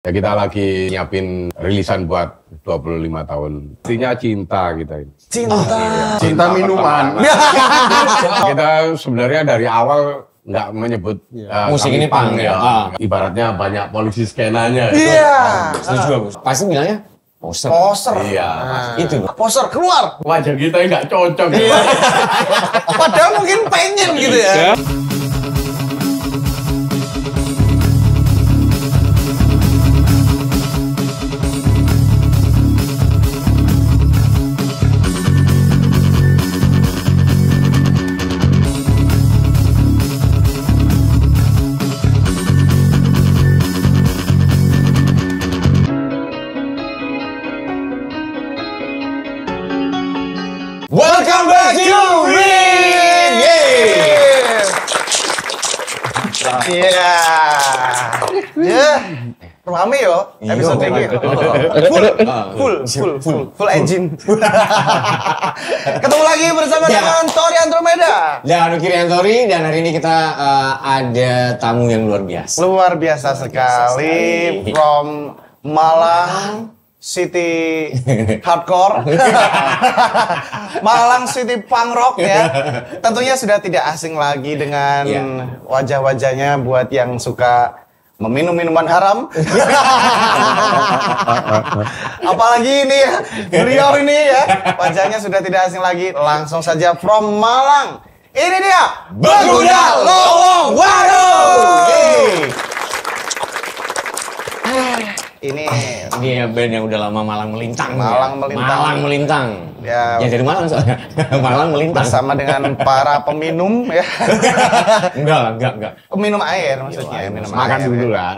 Ya kita lagi nyiapin rilisan buat 25 tahun. Intinya cinta kita ini. Cinta. Cinta minuman. Kita sebenarnya dari awal nggak menyebut musik ini punk ya. Ibaratnya banyak polisi skenanya. Iya. Setuju aku. Pasti bilangnya poser. Poser. Iya. Itu. Poser keluar. Wajah kita nggak cocok. Padahal mungkin pengen gitu ya. Welcome back to Ring! Iya. Ya. Rame yo episode ini. Full engine. Ketemu lagi bersama dengan Tori Andromeda. Dan Kiriantori, dan hari ini kita ada tamu yang luar biasa. Luar biasa sekali from Malang City Hardcore, Malang City Punk Rock ya. Tentunya sudah tidak asing lagi dengan wajah-wajahnya buat yang suka meminum minuman haram. Apalagi ini ya, beliau ini ya, wajahnya sudah tidak asing lagi. Langsung saja from Malang. Ini dia, Begundal Lowowaru. Ini Dia band yang udah lama Malang melintang. Malang melintang. Malang melintang. Ya, dari Malang soalnya. Malang melintang. bersama dengan para peminum ya. Enggak. Minum air maksudnya. Minum Makan air, dulu ya. lah.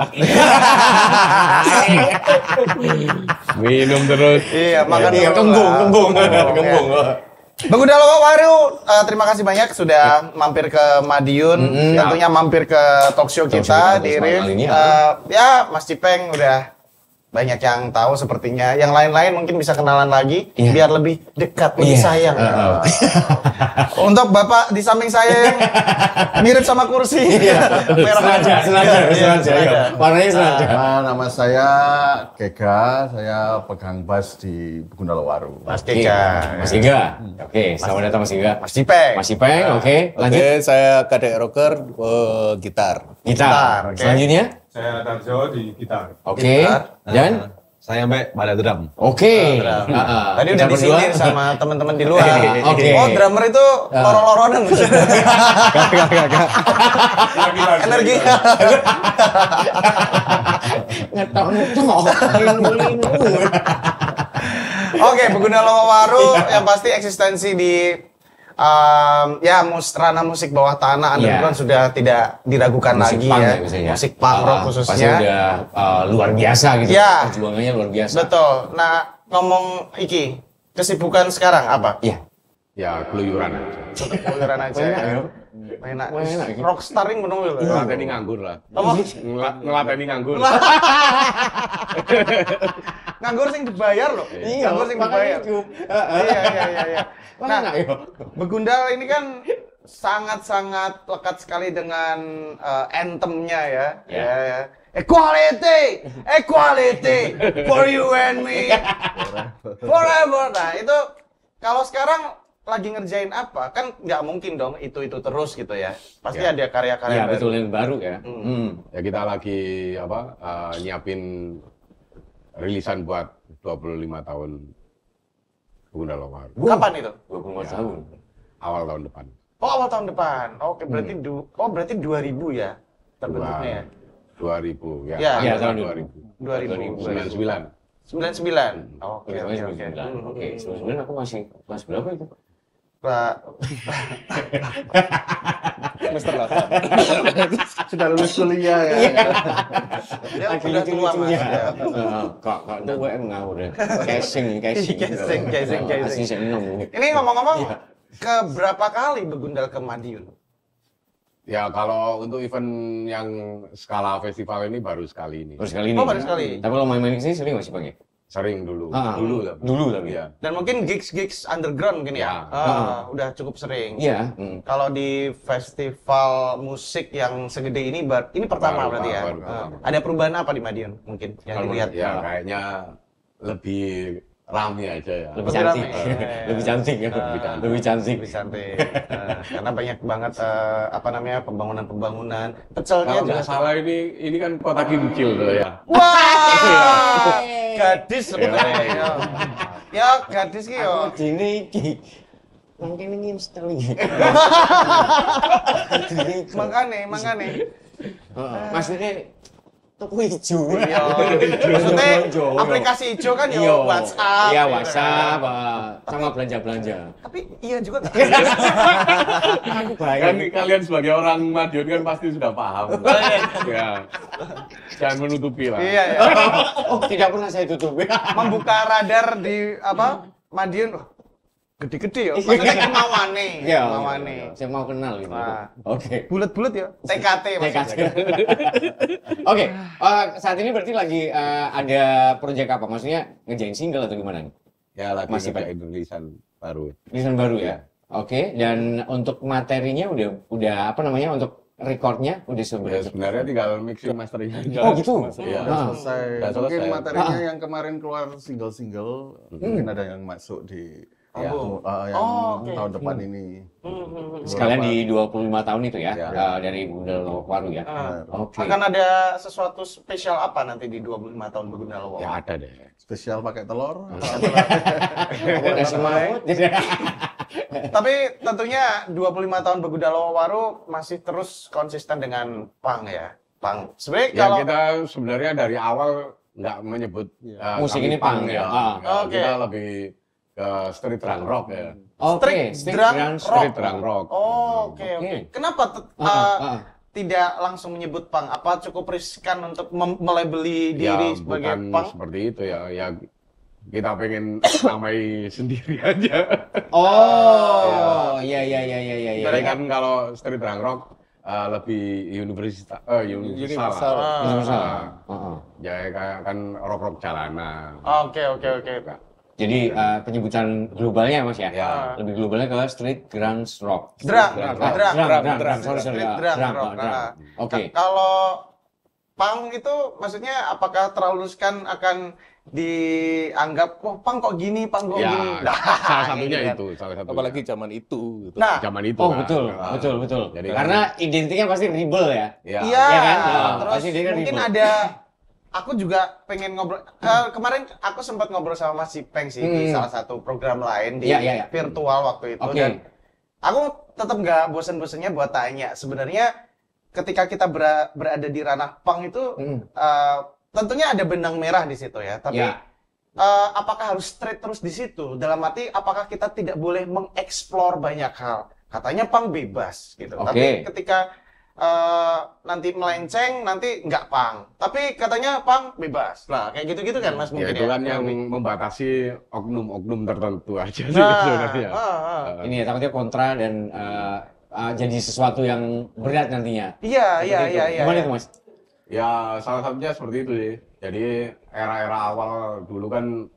Minum terus. Iya, makan dulu. Kembung. Ya. Begundal Lowowaru, terima kasih banyak sudah mampir ke Madiun, tentunya mampir ke talkshow kita di Rim. Ya, Mas Cipeng udah banyak yang tahu sepertinya. Yang lain-lain mungkin bisa kenalan lagi, biar lebih dekat, lebih sayang. Untuk Bapak di samping saya yang mirip sama kursi. Merah. Sengaja. Warnanya sengaja. Nama saya Kega, saya pegang bass di Begundal Lowowaru. Mas Kega. Mas Iga. Oke, selamat datang Mas Iga. Mas Cipeng. Mas Ipeng, oke. Lanjut. Oke, saya Kadek Rocker, gitar. Gitar. Oke. Selanjutnya? Saya Tarjo di gitar. Oke. Gitar. Dan? Saya Mbak pada drum. Oke. Tadi udah disindir sama teman-teman di luar. Oke. Oh, drummer itu loro-loronan. Energi. Oke, Begundal Lowowaru yang pasti eksistensi di ranah musik bawah tanah underground sudah tidak diragukan Musik lagi punk ya. biasanya. Musik punk rock Pasti khususnya. udah luar biasa gitu. Ya. Perjuangannya luar biasa. Betul. Nah, ngomong iki, kesibukan sekarang apa? Iya. Ya keluyuran aja. Keluyuran aja. Enak, ya. Enak. Enak, ya. Rockstar ini menunggu. Ngelateni nganggur lah. Apa? Ngelateni nganggur. Nganggur sing dibayar loh. Nganggur sing dibayar. Iya. Nah, Enak, ya. Begundal ini kan sangat-sangat lekat sekali dengan anthemnya ya. Ya. Equality for you and me forever. Nah itu kalau sekarang lagi ngerjain apa? Kan nggak mungkin dong itu terus gitu ya. Pasti ada karya-karya Iya, baru. betul yang baru ya. Ya kita lagi nyiapin rilisan buat 25 tahun Begundal Lowowaru. Kapan itu? 24 tahun. Awal tahun depan. Oh, awal tahun depan. Oke, berarti berarti 2000 ya terbentuknya ya. 2000 ya. Ya, Iya, tahun 2000. 2000. 99. 99. Oke. Oke, 99 aku masih kelas berapa itu? Pak Semester 8. Sudah lulus kuliah ya. dia udah tua Mas. Ya. Kak, itu gue ngawur ya. Casing. Casing. Saya minum. Ini ngomong-ngomong ke berapa kali Begundal ke Madiun? Ya kalau untuk event yang skala festival ini baru sekali ini. Baru sekali ini. Oh, baru sekali. Tapi kalau main-main kesini sering masih pakai? Sering dulu. Dulu tapi. Iya. Dan mungkin gigs-gigs underground mungkin ya. Ya. Udah cukup sering. Iya. Kalau di festival musik yang segede ini, ini pertama berarti ya. baru. Ada perubahan apa di Madiun mungkin yang Kalau dilihat? ya kayaknya lebih rame aja ya. Lebih Lebih cantik. rame. Lebih cantik ya. Lebih cantik. Lebih cantik. Karena banyak banget apa namanya pembangunan. Pecelnya Kalau juga. nggak salah ini kan kota Kincil tuh ya. Wah, gadis sebenarnya. Ya, gadis ki yo. Dini iki. Mungkin ini install iki. Makane. Maksudnya toko hijau. Iya. Maksudnya aplikasi hijau kan yo WhatsApp. Iya, gitu WhatsApp kan. sama belanja-belanja. Tapi iya juga nggak? Aku Kan bayang. kalian sebagai orang Madiun kan pasti sudah paham. Ya. Jangan menutupi lah. Iya, ya. Oh, tidak pernah saya tutupi. Membuka radar di Madiun. Gede-gede ya. Maksudnya kemauane. Iya, Kemauane. saya mau kenal gitu. Nah. Oke. Bulat-bulat ya. TKT maksudnya. Oke, saat ini berarti lagi ada proyek apa? Maksudnya ngerjain single atau gimana nih? Ya lagi Masih, Pak? ngerjain rilisan baru. Rilisan baru ya? Oke, dan untuk materinya udah apa namanya, untuk recordnya udah Ya, sebenarnya? sebenarnya tinggal mixing mastering aja. Oh gitu? Iya. Udah selesai. Udah Mungkin selesai. materinya yang kemarin keluar single-single, mungkin ada yang masuk di Album. yang oke. tahun depan ini. Sekalian di 25 tahun itu ya, Ya. dari Gundala Waru ya? Oke. Akan ada sesuatu spesial apa nanti di 25 tahun Begundala Waru? Ya ada deh. Spesial pakai telur. Kasih maut. Tapi tentunya 25 tahun Begundala Waru masih terus konsisten dengan punk ya. Punk. Sebenarnya Ya kalau kita sebenarnya dari awal nggak menyebut Musik kami ini punk ya. Ya, Oke. Kita lebih ke street drunk rock ya. Oke, Street drum Street drunk rock. Oh, oke. Kenapa tidak langsung menyebut punk? Apa cukup riskan untuk melabeli Ya diri sebagai bukan punk? seperti itu ya. Ya kita pengen namai sendiri aja. Oh, iya. Jadi kan kalau street drunk rock lebih universal. Universal. Ya kayak kan rock jalanan. Oke. Jadi penyebutan globalnya Mas ya? Ya. Lebih globalnya ke street grunge rock. Drunk. Sorry. Street Drum. rock. Oke. Kalau punk itu maksudnya apakah terlalu riskan akan dianggap wah punk kok gini, punk kok Ya, gini. salah satunya ini kan. itu, salah satunya. Apalagi zaman itu gitu. Nah, Zaman itu. Oh kan. betul. Jadi Karena identiknya pasti rebel ya. ya. iya, Ya kan? terus Pasti dia kan mungkin ribut. ada aku juga pengen ngobrol kemarin aku sempat ngobrol sama Mas Cipeng sih di salah satu program lain di Iya. virtual waktu itu Oke. dan aku tetap nggak bosan-bosannya buat tanya sebenarnya ketika kita berada di ranah punk itu tentunya ada benang merah di situ ya tapi Ya. apakah harus straight terus di situ dalam arti apakah kita tidak boleh mengeksplor banyak hal katanya punk bebas gitu Oke. tapi ketika nanti melenceng, nanti nggak punk. Tapi katanya punk bebas. Nah, kayak gitu-gitu kan Mas Ya mungkin itu ya. kan yang membatasi oknum-oknum tertentu aja sih Nah, sebenarnya. Ini ya takutnya kontra dan jadi sesuatu yang berat nantinya. Iya. Gimana itu Mas? Ya salah satunya seperti itu sih. Jadi era-era awal dulu kan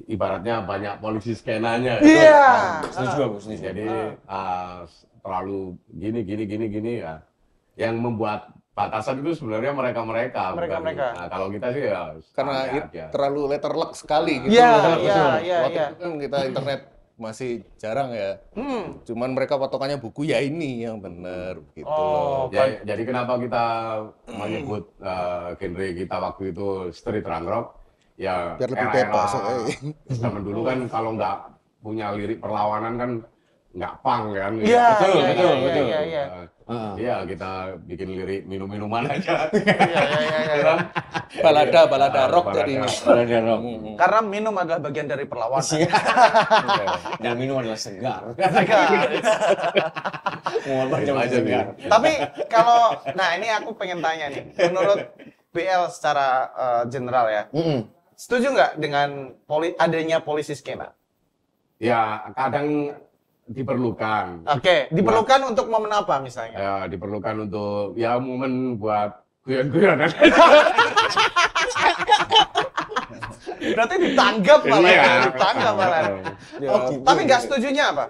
ibaratnya banyak polisi skenanya. Iya. Setuju aku, setuju. Jadi terlalu gini ya. Yang membuat batasan itu sebenarnya mereka. Mereka. Nah, kalau kita sih ya Karena santai aja. terlalu letterlock sekali gitu. Iya. Waktu itu kan kita internet masih jarang ya. Cuman mereka patokannya buku ya ini yang bener gitu loh. Ya, jadi kenapa kita menyebut genre kita waktu itu street drunk rock? Ya Biar lebih era-era bebas, eh. zaman dulu kan kalau nggak punya lirik perlawanan kan nggak punk kan? Iya. Betul. Iya kita bikin lirik minum-minuman aja. Iya. Balada rock Balada. jadinya. Balada rock. Karena minum adalah bagian dari perlawanan. Dan minum adalah segar. Segar. Mau Itu aja segar. Tapi kalau, nah ini aku pengen tanya nih, menurut BL secara general ya, setuju nggak dengan adanya polisi skena? Ya kadang diperlukan. Oke, diperlukan untuk momen apa misalnya? Ya diperlukan untuk ya momen buat guyon-guyonan. Berarti ditanggap malah Iya. ya, ditanggap malah. Ya, Tapi nggak setujunya apa?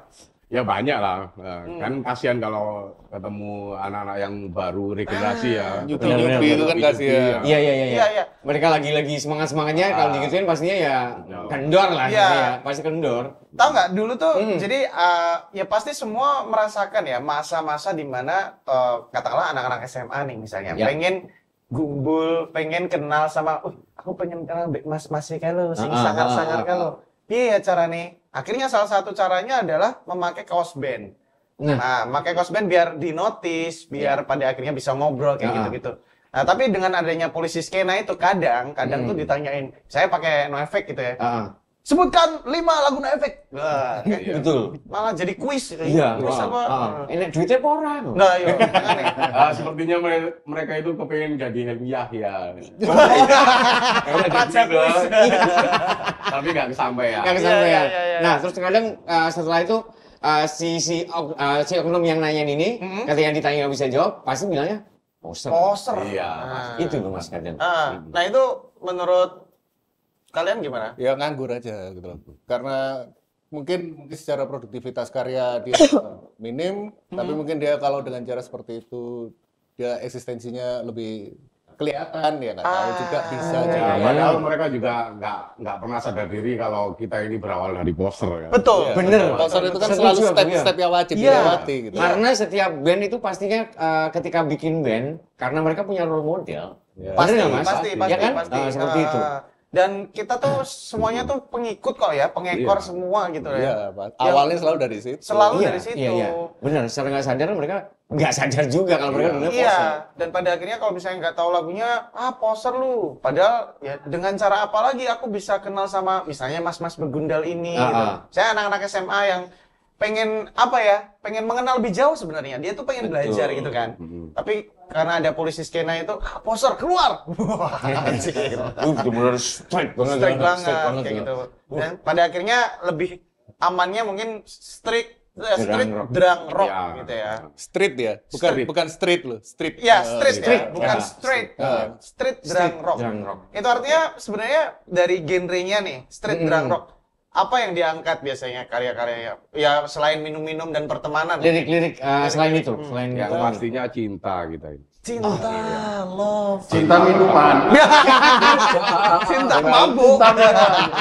Ya banyak lah. Kan kasihan kalau ketemu anak-anak yang baru regenerasi ya. Nyubi-nyubi itu kan kasihan. Iya. Iya, iya. Mereka lagi semangat-semangatnya kalau digituin pastinya ya kendor lah Iya. gitu ya. Pasti kendor. Tahu nggak dulu tuh, jadi ya pasti semua merasakan ya masa-masa di mana katakanlah anak-anak SMA nih misalnya Ya. pengen gumbul, pengen kenal sama, aku pengen kenal mas kalau, sing sangar-sangar kalau. Iya cara nih. Akhirnya salah satu caranya adalah memakai kaos band. Nah, memakai kaos band biar dinotis, biar pada akhirnya bisa ngobrol kayak gitu-gitu. Nah, tapi dengan adanya polisi skena itu kadang tuh ditanyain, saya pakai no effect gitu ya. Sebutkan 5 lagu no effect. Wah, Betul. malah jadi kuis. Iya. Kuis apa? Ini duitnya apa ora? Nah, iya. makanya. Sepertinya mereka itu kepengen jadi Helmi Yahya. Baca kuis. Tapi nggak kesampaian. Nggak kesampaian. Iya. Nah, terus kadang setelah itu si oknum yang nanyain ini, ketika ditanya nggak bisa jawab, pasti bilangnya poser. Poser. Iya. Itu loh Mas kadang. Nah, itu menurut kalian gimana? Ya nganggur aja gitu loh. Karena mungkin secara produktivitas karya dia minim, tapi mungkin dia kalau dengan cara seperti itu dia eksistensinya lebih kelihatan ya nggak tahu juga bisa Ya, juga. padahal mereka juga nggak pernah sadar diri kalau kita ini berawal dari poster kan. Betul. Iya. Bener. Poster itu kan Setuju selalu aku, step-step yang wajib Iya. dilewati gitu. Karena setiap band itu pastinya ketika bikin band, karena mereka punya role model. Ya. Pasti, Bener nggak, Mas? pasti, Ya kan? pasti. Seperti itu. Dan kita tuh semuanya tuh pengikut kok ya, pengekor Iya. semua gitu Iya, ya. Pak. Awalnya selalu dari situ. Selalu Iya, dari situ. Iya. Benar, secara nggak sadar mereka nggak sadar juga kalau mereka dulu Iya, poser. dan pada akhirnya kalau misalnya nggak tahu lagunya, poser lu. Padahal ya dengan cara apa lagi aku bisa kenal sama misalnya mas-mas begundal ini. Gitu. Saya anak-anak SMA yang pengen apa ya, pengen mengenal lebih jauh sebenarnya. Dia tuh pengen belajar gitu kan. Tapi karena ada polisi skena itu, poser keluar. Wah, sih kayak gitu. Benar straight banget. Straight banget banget kayak ya. gitu. Dan pada akhirnya lebih amannya mungkin street drang rock Iya. gitu ya. Street ya, bukan street loh, street. Iya, street, street. ya, bukan Ya. straight. Street drang rock. drang rock. Itu artinya sebenarnya dari genrenya nih, street drang rock. Apa yang diangkat biasanya karya-karyanya? Ya selain minum-minum dan pertemanan. Lirik-lirik selain itu, selain Yang itu. pastinya cinta kita ini. Cinta, love. Cinta minuman. Cinta mabuk.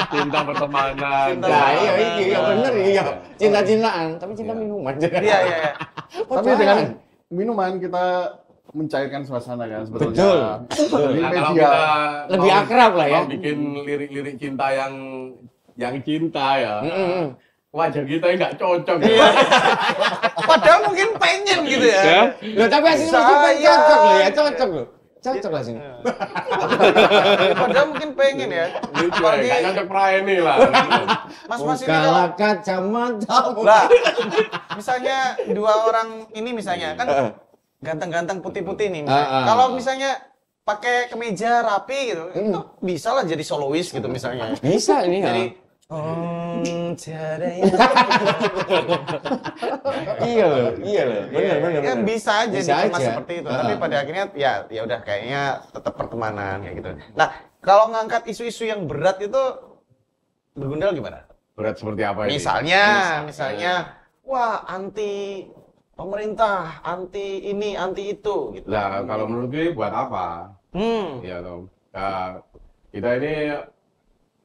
Cinta pertemanan. Cinta Nah, pertemanan. iya bener iya. Cinta-cintaan, tapi cinta minuman. Iya, iya, iya. Tapi dengan minuman kita mencairkan suasana kan sebetulnya. Betul. Di Nah, kalau media. kita Lebih mau- akrab lah ya. mau bikin lirik-lirik cinta yang cinta ya. Wajah kita nggak cocok. Padahal mungkin pengen gitu ya. Loh, tapi hasilnya Saya- masih cocok loh ya, cocok loh. Cocok lah sini. Padahal mungkin pengen ya. Lucu ya, Apalagi nggak cocok ini lah. mas-mas ini kalau Bukalah kacamata. lah, misalnya dua orang ini misalnya kan ganteng-ganteng putih-putih nih misalnya. Kalau misalnya pakai kemeja rapi gitu, itu bisa lah jadi solois gitu misalnya. Bisa ini ya. Jadi tiada yang Iya loh. Bener. ya bisa aja Bisa dikemas aja. seperti itu. Tapi pada akhirnya ya udah kayaknya tetap pertemanan kayak gitu. Nah, kalau ngangkat isu-isu yang berat itu Begundal gimana? Berat seperti apa ini? Misalnya, wah anti pemerintah, anti ini, anti itu, gitu. Nah, kalau menurut gue buat apa? Ya toh. Kita ini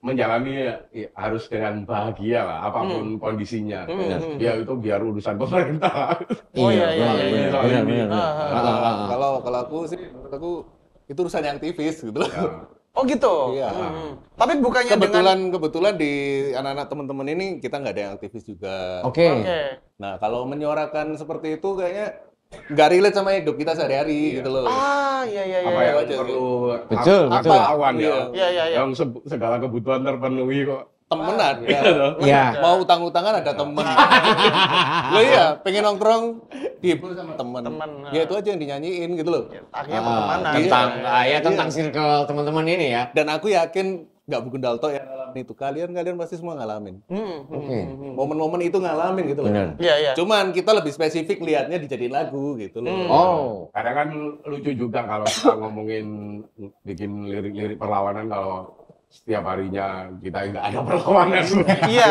menjalani harus dengan bahagia lah, apapun kondisinya. Ya itu biar urusan pemerintah. Oh iya. Bener. Kalau aku sih, menurut aku itu urusannya aktivis gitu loh. Oh gitu. Iya. Tapi bukannya dengan Kebetulan di anak-anak teman-teman ini kita nggak ada yang aktivis juga. Oke. Nah, kalau menyuarakan seperti itu kayaknya nggak relate sama hidup kita sehari-hari gitu loh. iya. Apa yang aja sih. perlu Betul. lawan ya? Iya. Yang segala kebutuhan terpenuhi kok. Temenan ya. Iya. Mau utang-utangan ada temen. Lo iya, pengen nongkrong dihibur sama temen. Ya itu aja yang dinyanyiin gitu loh. akhirnya pertemanan. Tentang circle teman-teman ini ya. Dan aku yakin nggak Begundal toh yang ngalamin itu. Kalian pasti semua ngalamin. Oke. Momen-momen itu ngalamin gitu loh. Bener. Iya. Cuman kita lebih spesifik lihatnya dijadiin lagu gitu loh. Oh. Kadang kan lucu juga kalau kita ngomongin bikin lirik-lirik perlawanan kalau setiap harinya kita nggak ada perlawanan. Iya.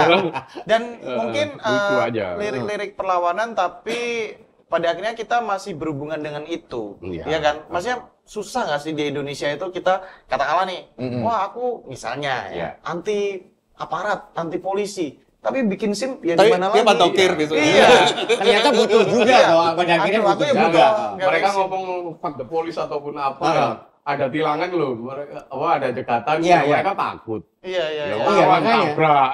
Dan mungkin lucu aja. lirik-lirik perlawanan tapi pada akhirnya kita masih berhubungan dengan itu. Iya. Ya kan? Maksudnya susah nggak sih di Indonesia itu kita katakanlah nih, wah aku misalnya ya anti aparat, anti polisi. Tapi bikin SIM ya di mana lagi? Dia pantokir gitu. Iya. Ternyata butuh juga toh, pada akhirnya Aduh, aku butuh ya juga. butuh. Mereka ngomong fuck the police ataupun apa ya. Ada tilangan loh, mereka ada cekatan, mereka takut. Iya. Ya, lawan makanya. tabrak.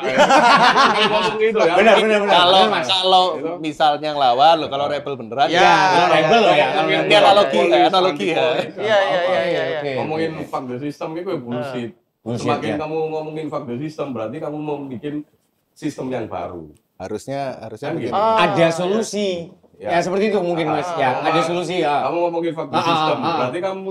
Ngomong gitu ya. Benar. Kalau misalnya ngelawan lo, kalau rebel beneran Ya, rebel loh ya. Ini analogi ya. Iya. Oke. Ngomongin fuck the system itu bullshit. Semakin kamu ngomongin fuck the system, berarti kamu mau bikin sistem yang baru. Harusnya Kan begitu. gitu. Ada solusi. Ya seperti itu mungkin Mas. Ya, ada solusi ya. Kamu ngomongin fuck the system, berarti kamu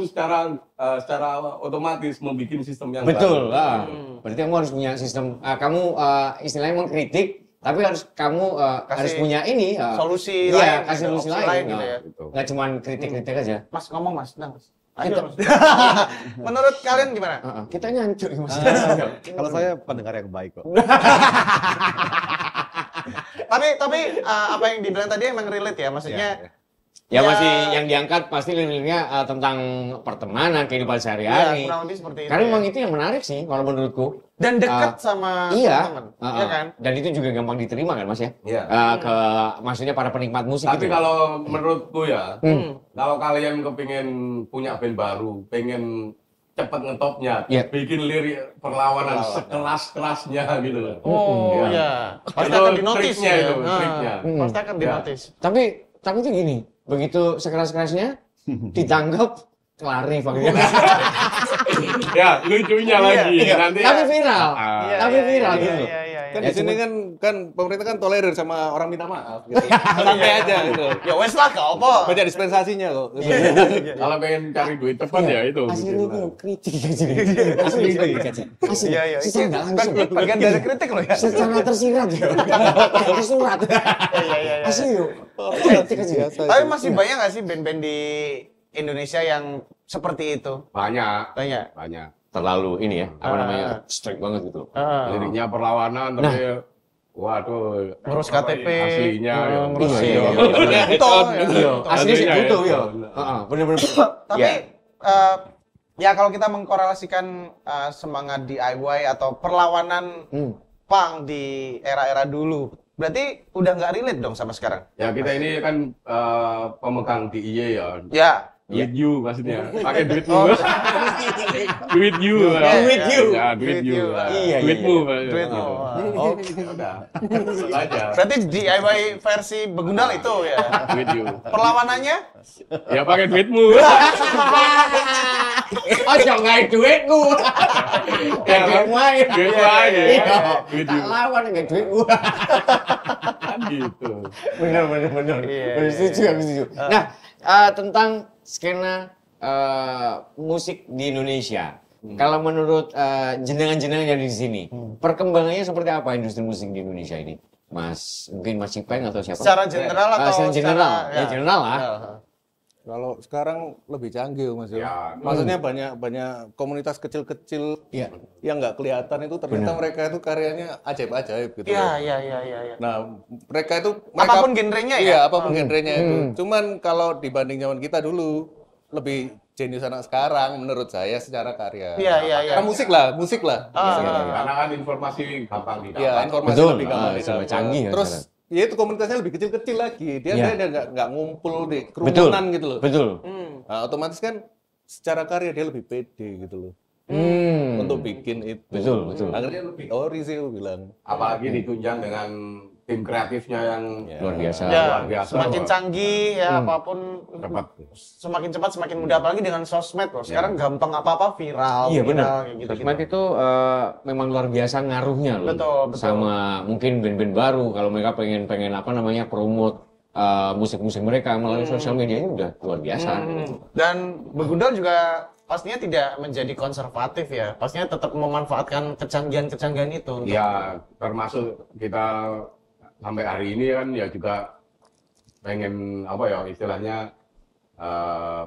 secara otomatis membuat sistem yang Betul. baru. Berarti kamu harus punya sistem. Kamu istilahnya mengkritik, tapi kamu harus punya ini solusi iya, lain, kasih solusi opsi lain. lain gitu ya. Nggak cuma kritik-kritik aja. Mas ngomong Mas, nah, Mas. Ayo. Menurut kalian gimana? Kita nyancuk Mas. Kalau saya pendengar yang baik kok. Tapi apa yang dibilang tadi emang relate ya, maksudnya Ya masih yang diangkat pasti liriknya tentang pertemanan, kehidupan sehari-hari. kurang lebih seperti itu. Karena ya. memang itu yang menarik sih kalau menurutku. Dan dekat sama Iya, teman, iya kan? Dan itu juga gampang diterima kan Mas ya? Iya. Maksudnya para penikmat musik Tapi gitu. kalau menurutku ya, kalau kalian kepingin punya band baru, pengen cepet ngetopnya, Iya. bikin lirik perlawanan sekeras-kerasnya gitu loh. Oh iya. Pasti Itu akan dinotis triknya ya. itu, triknya. Pasti akan dinotis. Tapi itu gini, begitu sekeras-kerasnya ditangkap lari panggilnya. Ya, lucunya lagi. Nanti Tapi viral. Iya, Tapi iya, viral iya, gitu. iya, iya, Kan iya. di sini kan pemerintah kan tolerir sama orang minta maaf gitu. Santai aja gitu. Ya wes lah, gak apa. Banyak dispensasinya kok. kalau pengen cari duit cepat ya itu. Asli bikin itu lah. kritik aja. Asli kritik aja. Asli. Iya, iya. Secara nggak langsung. Bagian dari kritik loh ya. Secara tersirat ya. Pakai surat. Iya. Asli yuk. Kritik aja. Tapi masih banyak nggak sih band-band di Indonesia yang seperti itu? Banyak. Banyak. Terlalu ini ya, apa namanya, strict banget gitu. Liriknya perlawanan, tapi waduh. Ngurus apa KTP, aslinya. ya. ngurus Iya. Itu. Asli sih Aslinya gitu ya. ya. Bener-bener. Tapi ya kalau kita mengkorelasikan semangat DIY atau perlawanan punk di era-era dulu, berarti udah nggak relate dong sama sekarang? Ya kita ini kan pemegang DIY ya. Ya. Duit you maksudnya. Pakai duit you. Duit you. Duit you. Ya, duit you. Iya, Duitmu. Duitmu. Oh, udah. Aja. Berarti DIY versi Begundal itu ya. Duit you. Perlawanannya? Ya pakai duitmu. Ojo nggak duitku. Kayak duitmu aja. Duitmu aja. Iya. Duit Tak you. lawan nggak duitku. Kan gitu. Bener. Iya, Bener, setuju, aku setuju. Nah, tentang skena musik di Indonesia. Kalau menurut jenengan-jenengan yang di sini, perkembangannya seperti apa industri musik di Indonesia ini? Mungkin Mas Cipeng atau siapa? Secara general atau secara general? secara- Ya, ya. general lah. Kalau sekarang lebih canggih Mas Ya. ya. Maksudnya banyak komunitas kecil-kecil Iya. yang nggak kelihatan itu ternyata mereka itu karyanya ajaib-ajaib gitu. Iya. Nah, mereka itu Apapun genrenya ya? Iya, apapun genrenya itu. Cuman kalau dibanding zaman kita dulu lebih jenius anak sekarang menurut saya secara karya. Iya. Karena musik lah. Karena kan informasi gampang didapat. Iya, informasi Betul. lebih gampang Serba didapat. canggih ya Terus sekarang. ya itu komunitasnya lebih kecil-kecil lagi. Dia Iya. nggak ngumpul di Betul. kerumunan gitu loh. Betul. Nah, otomatis kan secara karya dia lebih pede gitu loh. Untuk bikin itu. Betul. Akhirnya lebih ori sih aku bilang. Apalagi ditunjang dengan tim kreatifnya yang Luar biasa. Ya, luar biasa. semakin canggih ya apapun Cepat. semakin cepat semakin mudah apalagi dengan sosmed loh. Sekarang gampang apa-apa viral. Iya viral, benar. kayak gitu. Sosmed itu memang luar biasa ngaruhnya loh. Betul. Sama mungkin band-band baru kalau mereka pengen apa namanya promote musik-musik mereka melalui sosial media ini udah luar biasa. Dan Begundal juga pastinya tidak menjadi konservatif ya. Pastinya tetap memanfaatkan kecanggihan-kecanggihan itu. Ya, termasuk kita sampai hari ini kan ya juga pengen apa ya istilahnya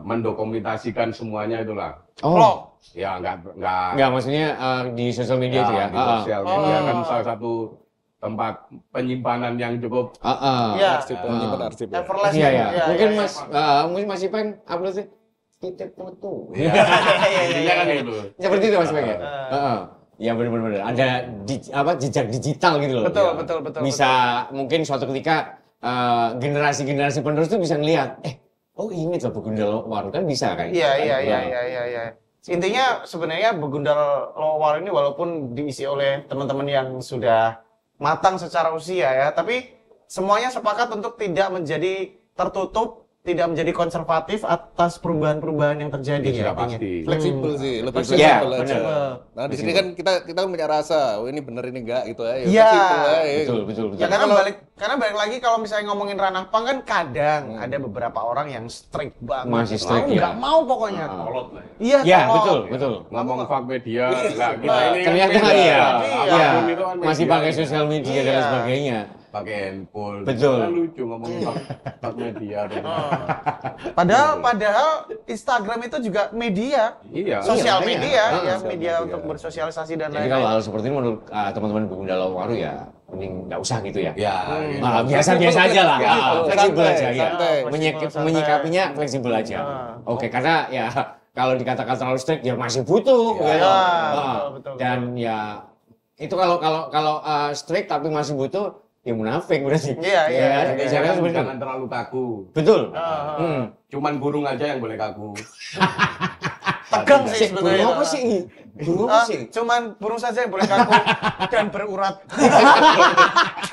mendokumentasikan semuanya itulah. Vlog. Ya Enggak, maksudnya di sosial media itu ya. di sosial media kan salah satu tempat penyimpanan yang cukup Iya. Arsip. Everlasting. Iya ya. Iya, Mungkin iya, mungkin Mas Ipeng upload sih titip foto. intinya kan itu. Seperti itu Mas Ipeng ya. Ya benar-benar ada jejak digital gitu loh. Betul, Ya. betul, betul, Bisa mungkin suatu ketika generasi-generasi penerus tuh bisa ngelihat, oh ini loh Begundal Waru kan bisa kan? Iya. Intinya sebenarnya Begundal Waru ini walaupun diisi oleh teman-teman yang sudah matang secara usia ya, tapi semuanya sepakat untuk tidak menjadi tertutup, tidak menjadi konservatif atas perubahan-perubahan yang terjadi Ya, ya. sudah intinya. pasti. Fleksibel sih, lebih Iya, fleksibel aja. benar. Nah di sini kan kita punya rasa, oh ini bener ini enggak gitu ya. Iya. Fleksibel aja. Betul. Ya karena balik lagi kalau misalnya ngomongin ranah punk kan kadang ada beberapa orang yang strict banget. Masih strict, Mau ya. nggak mau pokoknya. Kolot lah. Iya, Ya, tolong. betul. Ngomong fuck media, enggak kita ini Ternyata beda. iya. Apapun Iya. itu kan Masih media. pakai sosial media dan Iya. sebagainya. Pakai handphone. Betul. Kan lucu ngomong fuck media. Padahal Instagram itu juga media. Iya. Sosial Iya, media, iya. ya, Sosial media media. untuk bersosialisasi dan Jadi kalau lain-lain. hal seperti ini menurut teman-teman Begundal Waru ya mending nggak usah gitu ya. Ya. gitu. Biasa-biasa aja lah. Fleksibel Santai, aja ya. santai. Menyikapinya fleksibel aja. Oke, karena ya kalau dikatakan terlalu strict ya masih butuh. Ya, gitu. betul. Dan ya itu kalau strict tapi masih butuh ya munafik berarti. Iya. Jadi Caranya seperti itu. jangan terlalu kaku. Betul. Cuman burung aja yang boleh kaku. Tegang sih sebenarnya. Burung apa sih ini? Burung apa sih? Cuman burung saja yang boleh kaku dan berurat.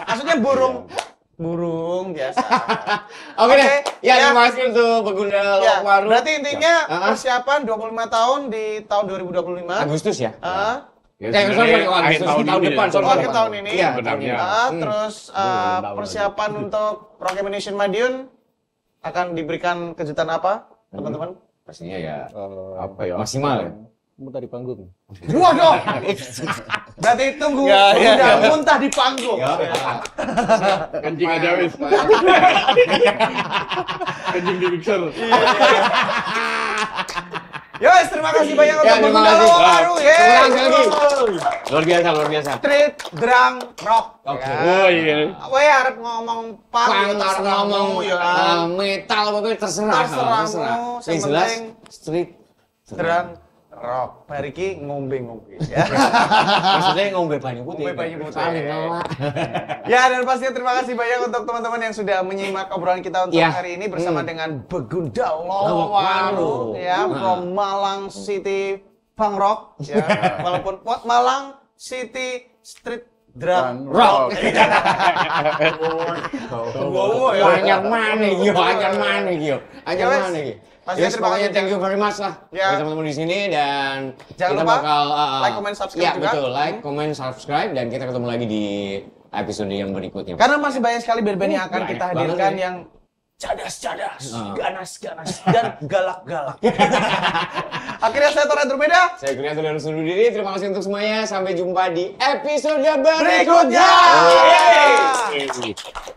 Maksudnya burung biasa. Oke deh. Ya, Ya. terima kasih untuk Begundal Ya, Waru. berarti intinya Ya. persiapan 25 tahun di tahun 2025. Agustus ya? Ya, Kayak sebenarnya misalnya akhir tahun ini depan, ya. tahun Oh, akhir depan. tahun ini. Iya, Sebenarnya. Terus persiapan untuk Rock Emanation Madiun akan diberikan kejutan apa, teman-teman? Pastinya ya Apa ya? maksimal ya. Muntah di panggung. Waduh. Berarti tunggu udah muntah di panggung. Kencing aja wis. Kencing di mixer. Yos, terima kasih banyak untuk Ya, terima Begundal kasih. Waru. Terima kasih lagi. Luar biasa. Street Drang Rock. Oke. Oh iya. Weh arep ngomong punk ya Pang terserah ngomong mu, ya kan. metal pokoknya terserah. Terserahmu, Yang yang jelas penting street. Drang Rock. Bariki ngombe-ngombe ya. Maksudnya ngombe banyu putih. Ngombe banyu putih. Saling ngelak. Ya, dan pastinya terima kasih banyak untuk teman-teman yang sudah menyimak obrolan kita untuk Ya. hari ini bersama dengan Begundal Waru. Waru ya, from Malang City Punk Rock ya. Walaupun Malang City Street Drang Rock. Wow, ya. Anyar mana iki? Anyar mana iki? Anyar Ya, wes. mana iki? Pastinya Yes, terima pokoknya kasih. thank you very much lah Ya. buat teman-teman di sini dan Jangan kita lupa bakal like, comment, subscribe ya, juga. betul, like, comment, subscribe dan kita ketemu lagi di episode yang berikutnya. Karena masih banyak sekali band-band yang akan Banyak kita banget hadirkan ya. yang cadas-cadas, ganas-ganas, dan galak-galak. Akhirnya saya Tora Dromeda. Saya Kurniawan dan undur diri. Terima kasih untuk semuanya. Sampai jumpa di episode Berikutnya. berikutnya. Yeay. Yeay.